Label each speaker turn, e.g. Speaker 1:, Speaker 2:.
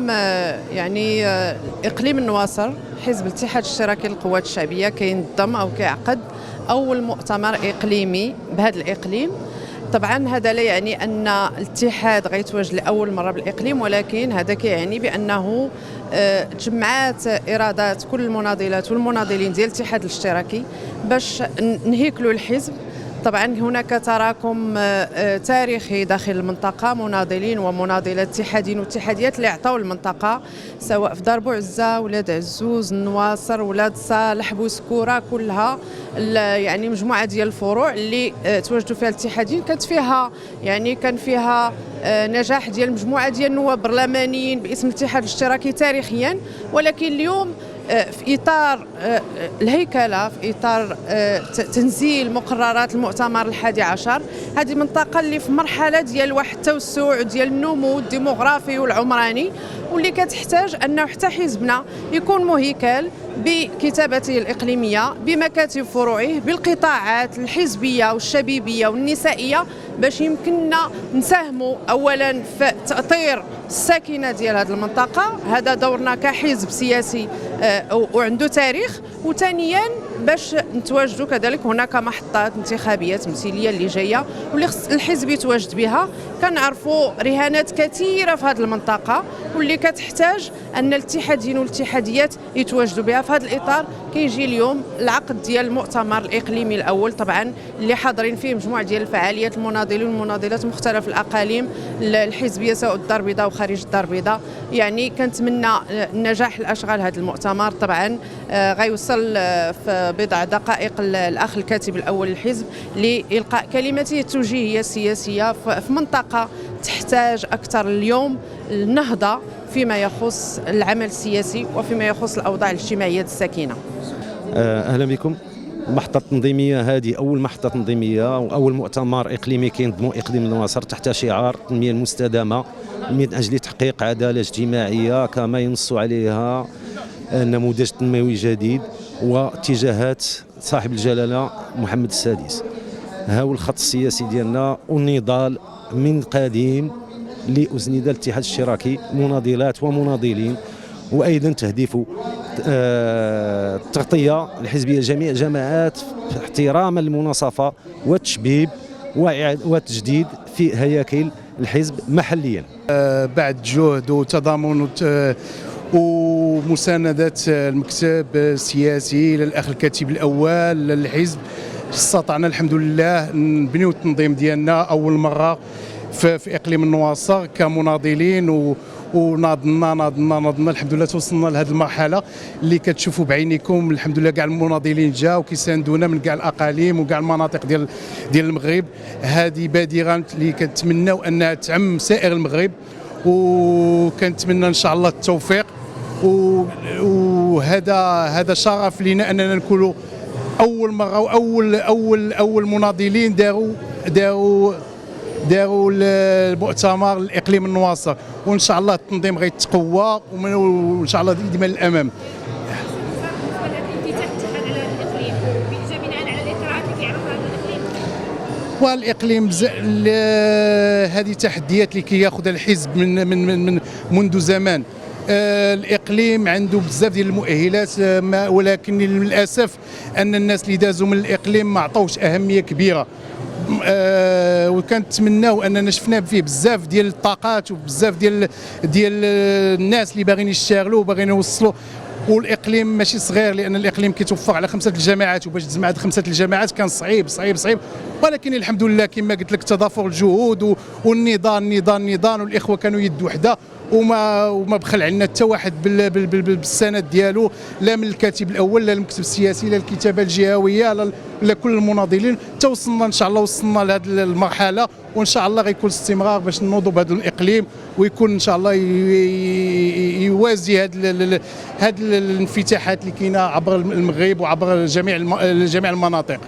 Speaker 1: اليوم يعني إقليم النواصر حزب الاتحاد الاشتراكي للقوات الشعبية كينظم أو كيعقد أول مؤتمر إقليمي بهذا الإقليم. طبعا هذا لا يعني أن الاتحاد غيتواجد لأول مرة بالإقليم، ولكن هذا كيعني بأنه تجمعات إرادات كل المناضلات والمناضلين ديال الاتحاد الاشتراكي باش نهيكلوا الحزب. طبعا هناك تراكم تاريخي داخل المنطقة، مناضلين ومناضلات اتحاديين واتحاديات اللي عطاو المنطقة، سواء في دار بوعزة، ولاد عزوز، النواصر، ولاد صالح، بوسكورة، كلها يعني مجموعة ديال الفروع اللي تواجدوا فيها الاتحاديين. كان فيها نجاح ديال مجموعة ديال النواب برلمانيين باسم الاتحاد الاشتراكي تاريخيا. ولكن اليوم في إطار الهيكلة، في إطار تنزيل مقررات المؤتمر ال11، هذه منطقة اللي في مرحلة ديال واحد التوسع ديال النمو الديموغرافي والعمراني، واللي كتحتاج أنه حتى حزبنا يكون مهيكل بكتابته الإقليمية، بمكاتب فروعه، بالقطاعات الحزبية والشبيبية والنسائية، باش يمكننا نساهموا أولا في تأطير الساكنة ديال هذه المنطقة، هذا دورنا كحزب سياسي وعنده تاريخ، وثانيا باش نتواجدوا كذلك هناك محطات انتخابية تمثيلية اللي جاية واللي خص الحزب يتواجد بها. كنعرفوا رهانات كثيرة في هذه المنطقة واللي كتحتاج أن الاتحاديين والاتحاديات يتواجدوا بها. في هذا الإطار كيجي اليوم العقد ديال المؤتمر الإقليمي الأول، طبعا اللي حاضرين فيه مجموعة ديال الفعاليات، المناضلين والمناضلات مختلف الأقاليم الحزبية سواء الدار البيضاء وخارج الدار البيضاء. يعني كنتمنى النجاح الأشغال هذا المؤتمر. طبعا غيوصل في بضع دقائق الأخ الكاتب الأول للحزب لإلقاء كلمته التوجيهية السياسية في منطقة تحتاج أكثر اليوم النهضة فيما يخص العمل السياسي وفيما يخص الأوضاع الاجتماعية الساكنة.
Speaker 2: أهلا بكم. محطة تنظيمية، هذه أول محطة تنظيمية وأول مؤتمر إقليمي كينظمو إقليم النواصر تحت شعار التنمية المستدامة من أجل تحقيق عدالة اجتماعية كما ينص عليها النموذج التنموي الجديد واتجاهات صاحب الجلالة محمد السادس. ها هو الخط السياسي ديالنا، والنضال من قديم لأسند الاتحاد الاشتراكي مناضلات ومناضلين، وأيضا تهديف التغطية الحزبية لجميع الجماعات احتراما للمناصفة والتشبيب وتجديد في هياكل الحزب محليا.
Speaker 3: بعد جهد وتضامن ومساندة المكتب السياسي للأخ الكاتب الأول للحزب، استطعنا الحمد لله نبنيو التنظيم ديالنا أول مرة في إقليم النواصر كمناضلين، وناضلنا الحمد لله توصلنا لهذه المرحله اللي كتشوفوا بعينيكم. الحمد لله كاع المناضلين جاوا وكيساندونا من كاع الاقاليم وكاع المناطق ديال المغرب. هذه بادره اللي كنتمناو انها تعم سائر المغرب، وكنتمنى ان شاء الله التوفيق. وهذا شرف لنا اننا نكونوا اول مره واول مناضلين داروا المؤتمر الاقليم النواصر، وان شاء الله التنظيم غيتقوى وان شاء الله ديما للامام. والاقليم هذه تحديات اللي كياخذها الحزب من منذ زمان. الاقليم عنده بزاف ديال المؤهلات، ولكن للاسف ان الناس اللي دازوا من الاقليم ما عطاوش اهميه كبيره. وكنتمناو اننا شفنا فيه بزاف ديال الطاقات وبزاف ديال الناس اللي باغيين يشتغلوا وباغيين يوصلوا. والاقليم ماشي صغير، لان الاقليم كيتوفر على 5 الجامعات، وباش تجمع هاد 5 الجامعات كان صعيب صعيب صعيب. ولكن الحمد لله كما قلت لك تضافر الجهود والنضال والاخوه كانوا يد وحده، وما بخل عنا حتى واحد بالسند ديالو، لا من الكاتب الاول لا المكتب السياسي لا الكتابه الجهويه لا كل المناضلين. توصلنا ان شاء الله لهذه المرحله، وان شاء الله غيكون استمرار باش نوضوا بهذا الاقليم، ويكون ان شاء الله يوازي هذه الانفتاحات اللي كاينه عبر المغرب وعبر جميع المناطق.